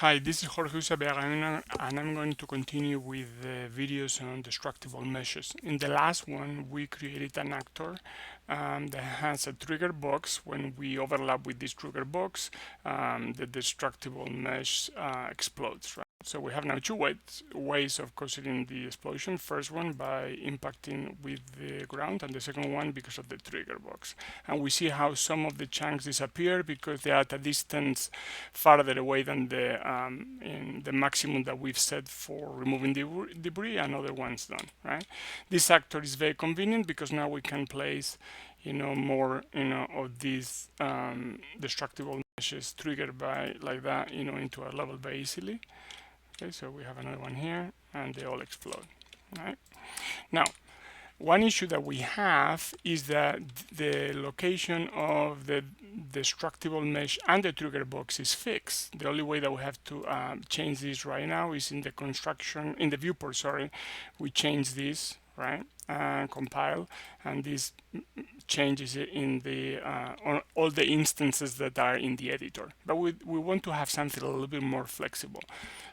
Hi, this is Jorge Usabiaga, and I'm going to continue with the videos on destructible meshes. In the last one, we created an actor that has a trigger box. When we overlap with this trigger box, the destructible mesh explodes, right? So we have now two ways of causing the explosion. First one by impacting with the ground, and the second one because of the trigger box. And we see how some of the chunks disappear because they are at a distance farther away than in the maximum that we've set for removing debris, and other ones don't, right? This actor is very convenient because now we can place more of these destructible meshes triggered by like that into our level very easily. Okay, so we have another one here, and they all explode. Right now, one issue that we have is that the location of the destructible mesh and the trigger box is fixed. The only way that we have to change this right now is in the viewport, sorry. We change this, right, and compile, and this changes it in the on all the instances that are in the editor. But we want to have something a little bit more flexible.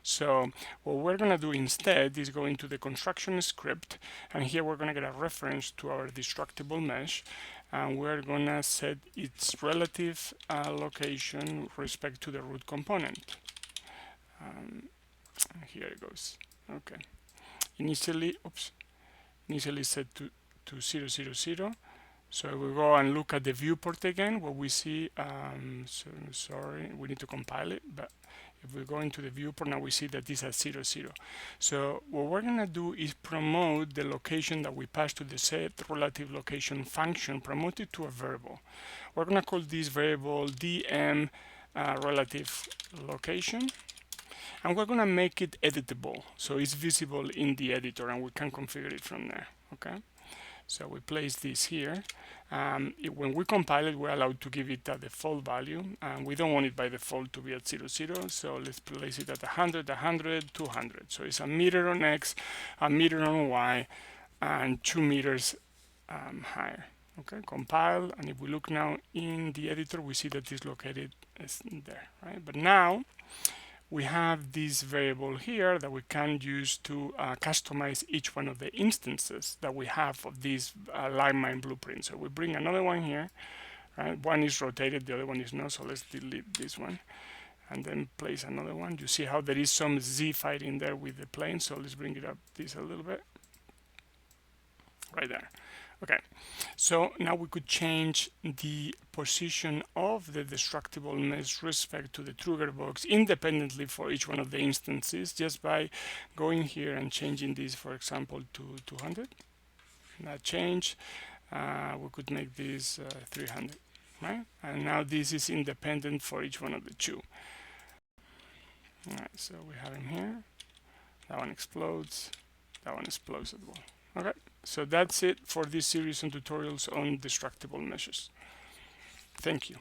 So what we're going to do instead is go into the construction script, and here we're going to get a reference to our destructible mesh, and we're going to set its relative location with respect to the root component. Here it goes. Okay. Initially set to 0, 0, 0. So we go and look at the viewport again, what we see, sorry, we need to compile it, but if we go into the viewport, now we see that this is 0, 0. So what we're going to do is promote the location that we pass to the set relative location function, promote it to a variable. We're going to call this variable dm relative location, and we're going to make it editable, so it's visible in the editor, and we can configure it from there. Okay. So we place this here. When we compile it, we're allowed to give it a default value, and we don't want it by default to be at 0, 0. So let's place it at 100, 100, 200. So it's a meter on X, a meter on Y, and 2 meters higher. Okay, compile, and if we look now in the editor, we see that it's located there, right? But now we have this variable here that we can use to customize each one of the instances that we have of this landmine blueprint. So we bring another one here, right? One is rotated, the other one is not, so let's delete this one and then place another one. You see how there is some Z fighting there with the plane, so let's bring it up this a little bit. Right there. Okay, so now we could change the position of the destructible mesh respect to the trigger box independently for each one of the instances just by going here and changing this, for example, to 200. That change, we could make this 300, right? And now this is independent for each one of the two. All right, so we have him here. That one explodes. That one explodes as well. Okay, so that's it for this series on tutorials on destructible meshes. Thank you.